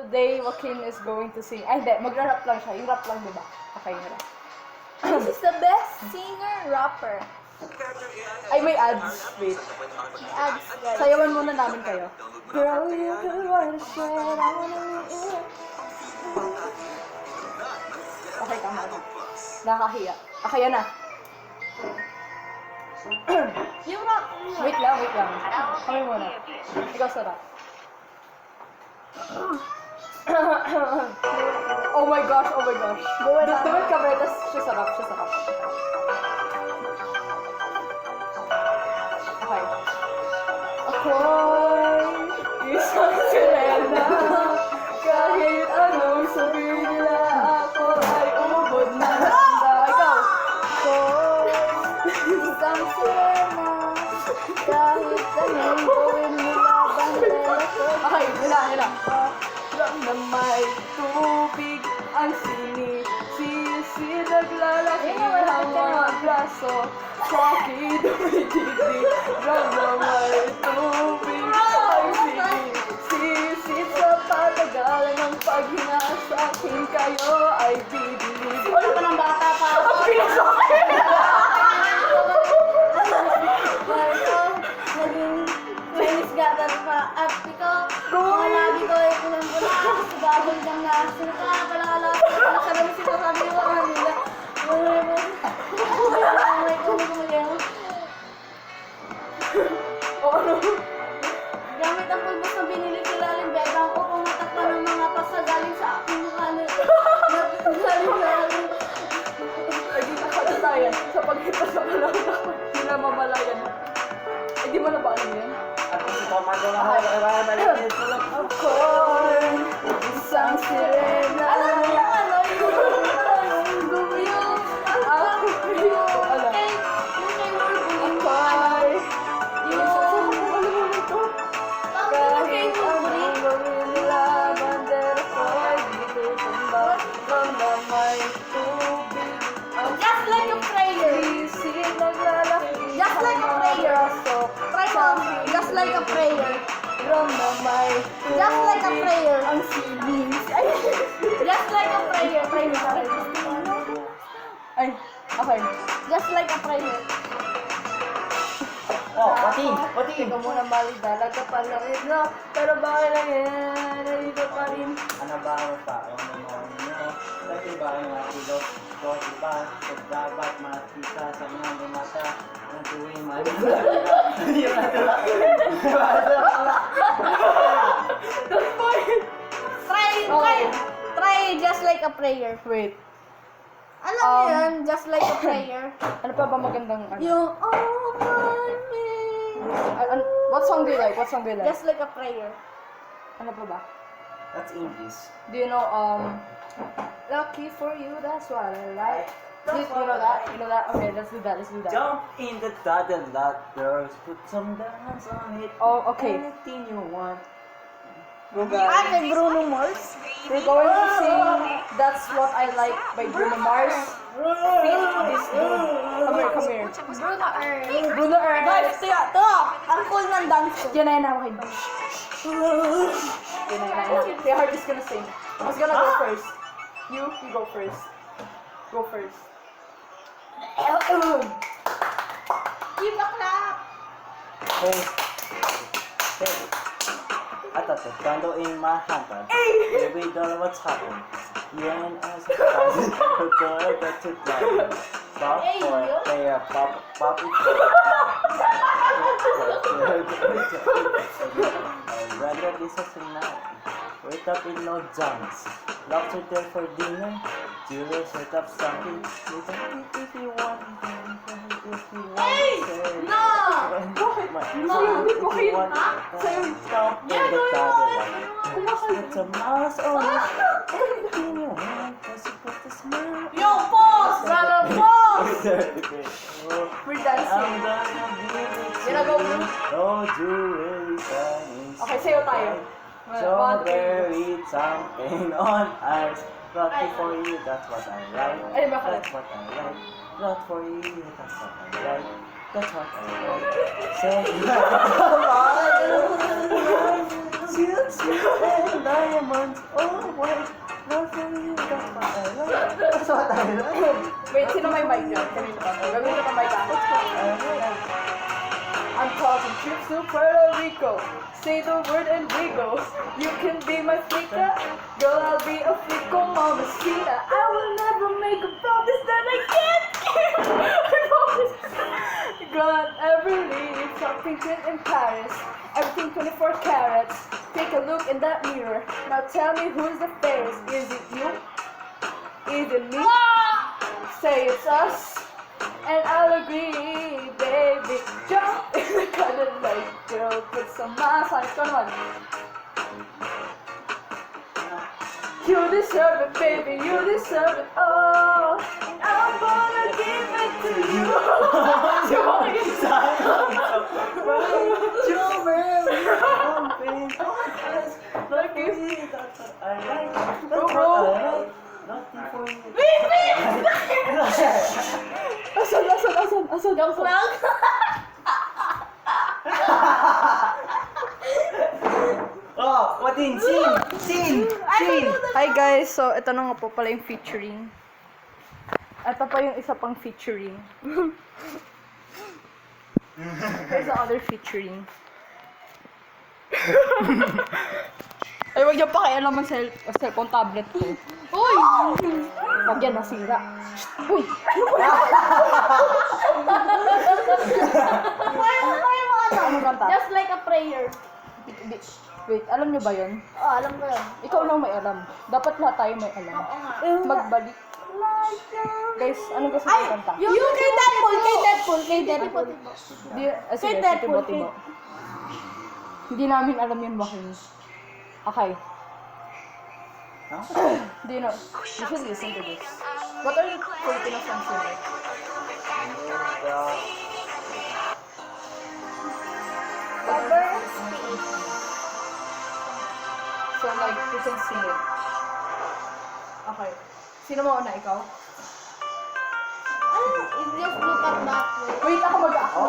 today Joaquin is going to sing. Ay, hindi. Magra-rap lang siya. Yung rap lang, diba? Okay, yung rap. This is the best singer rapper. Ay, may ads. Wait. Ads, guys. Sayawan muna namin kayo. Girl, you could write a shit, I wanna meet you. Okay, tama na. Nakahiya. Okay, yan na. Yung rap. Wait lang. Kami muna. Ikaw sa rap. Oh my gosh. Duwit ka, Bretas. Siya sa rap. Okay. Ako'y isang sirena. Kahit anong sabihin nila, ako ay umubod na handa. Ikaw. Ako'y isang sirena. Kahit anong gawin nila, bandera ko. Okay, yun na. Lang na may tubig ang sinisisi, naglalaki ang mga braso. Sa akin dumididig, lang na may tubig ang sinisisi. Sa patagalan ng paghinga sa akin, kayo ay bibilig. Ano pa ng bata pa ako? Ang pinasakit! Naging Chinese gatar pa. At ikaw, Go! mga labi ko ay pulang-pula. Sa bagol kang naasir ka. Pala sa dami sila kami ko kanila. O ano? Gamit ang pulbos na binili sila limbebang ko. Pumatakpa ng mga pasa galing sa aking mukha na galing. Ay, di nakadatayan sa pagkita sa panahon na hindi na mamalayan. Ay, di mo na ba alam yan? Ako si Commander na ako. Ako'y isang sirena. Alam mo yung ano, yung gumiyong Ako yung alam. yung kay Wolverine. Ako'y Yung alam mo nito? Kahit anong gawin nila, bandera ko ay dito tumba. Lang na may tubig ang Just like a prayer. sinisip, naglalaki Just like a ang mga prayer. braso. Try mo. Just like a prayer. Ram na may Just like a tubig prayer. ang sinis. Ay! Just like a prayer. Try mo. Ay, okay. Just like a prayer. Oh, pating. Hindi ka muna mali, dalaga pa lang ito. Pero bakit lang yan? Nandito pa rin. Ano ba ang taong demonyo? Dati ba ang natilok? Ito diba? Sa dapat makita sa mga lumata ng tuwing malita. Yung natula. That's fine. Try just like a prayer. Wait, Alam mo yan, just like a prayer. ano pa ba magandang ano? Yung oh my me. What song do you like? Just like a prayer. Ano pa ba? That's English. Do you know, lucky for you, that's what I like. You know that? Okay, let's do that. Jump in the toddler lot, girls. Put some dance on it. Oh, okay. Anything you want. Go guys. Kay Bruno Mars. We're going to sing That's What I Like by Bruno Mars. Feat this dude. Come here. Bruno Earth. Bruno Guys, Earth. ito. Ang cool ng dance ko. Yan na yun ako. Yan na. Okay, Heart is gonna sing. Who's gonna go first? You go first. Go first. Give a clap. Hey. Ato, cuando in my hand, baby, don't know what's happening. You and I surprised, but girl, that's it, like. Pop for player, pop it. I'd rather this as a night. Wake up in no jams. Locked her there for dinner. Julia set up something. You can eat if you want. If you want. No! Stop in the Put some mouse on it. Anything you want. Cause you put the smile. Yo, pause! Brother, pause! We're dancing. I'm gonna give it to Gonna go, you. bro? No jewelry Chinese. Okay, sayo tayo. Strawberry champagne on ice. Lucky for you, that's what I like. Ay, bakit? That's what I like. Not for you, that's what I like. That's what I like. Say Shields and diamonds, all white. Nothing you got my life. That's what I like. Wait, sino may mic dyan? Kanino ka? Gagawin ka mic ako. I'm talking trips to Puerto Rico. Say the word and we go. You can be my flica. Girl, I'll be a flico mamacita. I will never make a promise that I can't keep. I promise. God, every leaf, something good in Paris. Everything 24 carats. Take a look in that mirror. Now tell me who's the fairest. Is it you? Is it me? Say it's us. And I'll agree, baby. Jump in the Cadillac, girl. Put some mass on it. Come on. You deserve it, baby. You deserve it all. And I'm gonna give it to you. You wanna get Asan? Joke lang. Oh, what in? Sing! Hi guys, so ito na nga po pala yung featuring. Ito pa yung isa pang featuring. Here's the other featuring. Ay, wag niyo pakialam ang cellphone tablet ko. Uy! Pag yan nasira. Uy! Ano kanta? Just like a prayer. Wait, alam niyo ba yun? Oh, alam ko yun. Ikaw lang may alam. Dapat lahat tayo may alam. Oo nga. Magbalik. Guys, ano gusto niyo kanta? Yung kay Deadpool. Sige, Kay Deadpool, tibo. Hindi namin alam yun, Joaquin. Okay. Do you know? You should listen to this. What are your Filipino songs you like? So like, you can sing it. Okay. Sino mo una? Ikaw? If you look at that way. Wait, ako mag-act ako.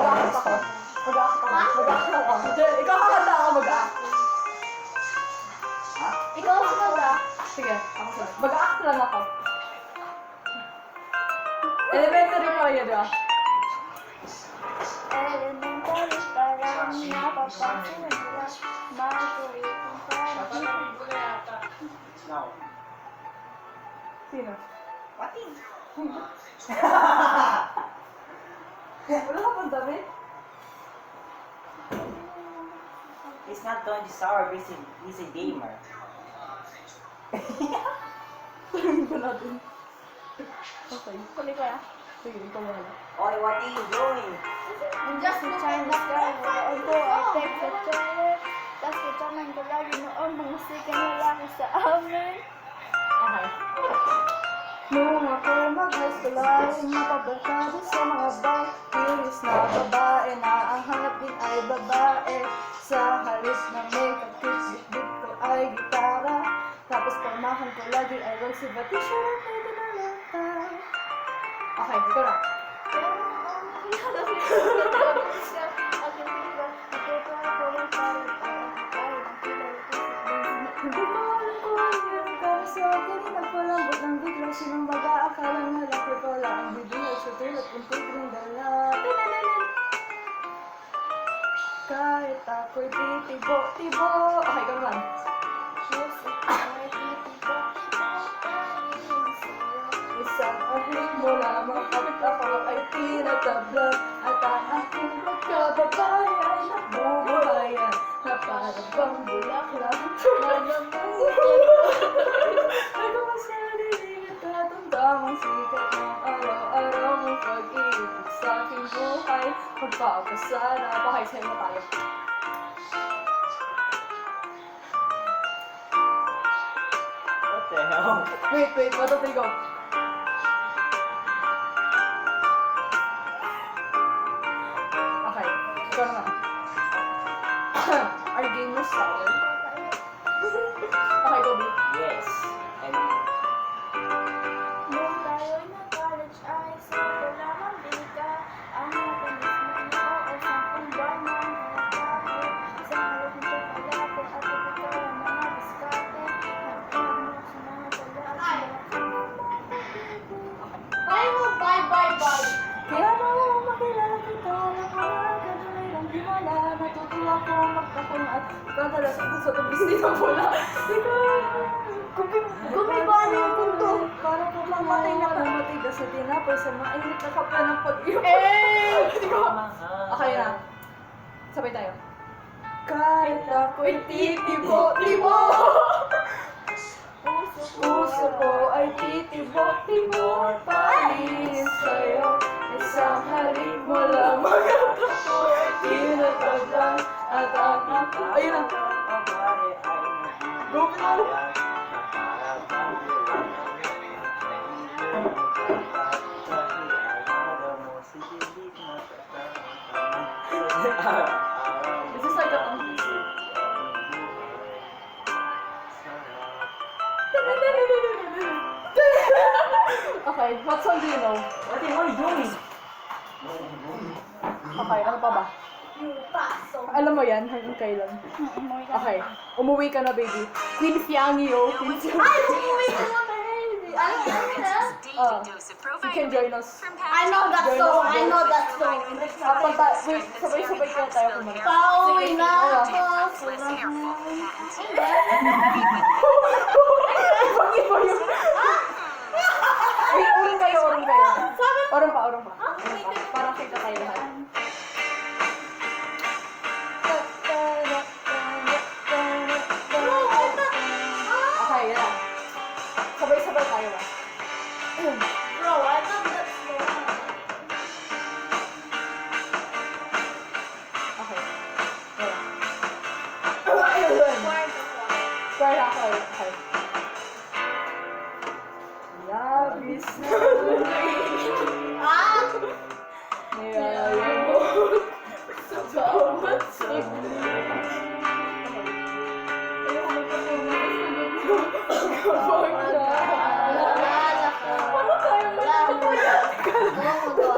Ikaw kakanta ako mag-act. Ikaw ka ba? Sige, ako sila. Mag-act lang ako. Elementary pa rin, di ba? Elementary pa lang napapansin nila. Makulitin pa. Sino? Pating. Wala ka pang damit? He's not going to sour, he's a gamer. Sabihin ko natin. Okay. Huli ko ya. Sige, ikaw mo na. Oy, what are you doing? Just the Chinese guy. Although I take the toilet. That's the time ko lagi noon. Mga sigang lalaki sa amin. Okay. Nung ako mag-high school ay mapabarkado sa mga bay. Curious na babae na ang hanap din ay babae. Sa halos na makeup tips, bit ko ay gitara. Tapos pamahan ko lagi ay wag si Batisha na pwede na lata. Okay, ito na. Hindi ko alam kung ano yun, pero sa akin nagpalambot ng bigla. Sinong mag-aakala na laki pala ang bibig sa tulad kung tigring dala. Kahit ako'y titibo-tibo. Okay, come on. Isang ahig mo lamang at ako ay tinatablan. At ang aking pagkababae ay nabubuhayan. Na parang bang bulaklak. Nagkamasaliling at tatandamang sikat ng araw-araw mong pag-ibig sa aking buhay. Magpapasara. Okay, sa'yo na tayo. What the hell? Wait, what do they go? Okay, ikaw naman. Our game was sour. Okay, go, B. Yes. And Nung tayo'y nag-college ay simple lang ang bika. Ang matamis mo ay sampung buwan ng nagkahit. Isang halong tsokolate at ibig Kaya mo makilala kita ng mga kadalay ng himala. Natutuwa ko magkakong at kadalas ako sa tabis ng pula. Gumiba na yung punto. Parang kung mamatay na matigas sa tinapay sa mainit na kapla ng pag-iwan. Okay na. Sabay tayo. Kahit ako'y titibo-tibo. Puso ko ay titibo-tibo pa rin sa'yo. Isang halik mo lamang at ako'y tinataglan at aking... Ayun na. Go, go! This is like a Okay, what song do you know? What are you doing? Okay, ano pa ba? Yung paso. Alam mo yan, hanggang kailan? Okay, umuwi ka na, baby. Queen Fiangi, oh. Queen Fiangi. Ay, umuwi ka na, baby. Ano na? You can join us. I know that song. I know that song. Wait, sabay-sabay kaya tayo kumanta. Pauwi na ako. Iba yun. Wait, urong kayo. Urong pa. Parang kita tayo lahat. Okay, yan. Sabay-sabay tayo ba? Bro, I love that song. Okay. Yan. Kaya ako. Okay. Labis na Ah! niyayabot sa bawat saglit. Ayoko magpapagawa sa ganito. Alala ka. Paano tayo magpapagawa?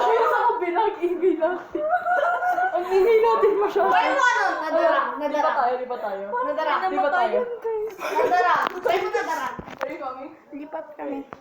Kaya sa kabilang ingay natin. Ang ingay natin masyado. Ay, mo ano? Nadara. Di ba tayo? Nadara. Di ba tayo? Nadara. Ay, mo nadara. Are you coming? Lipat kami.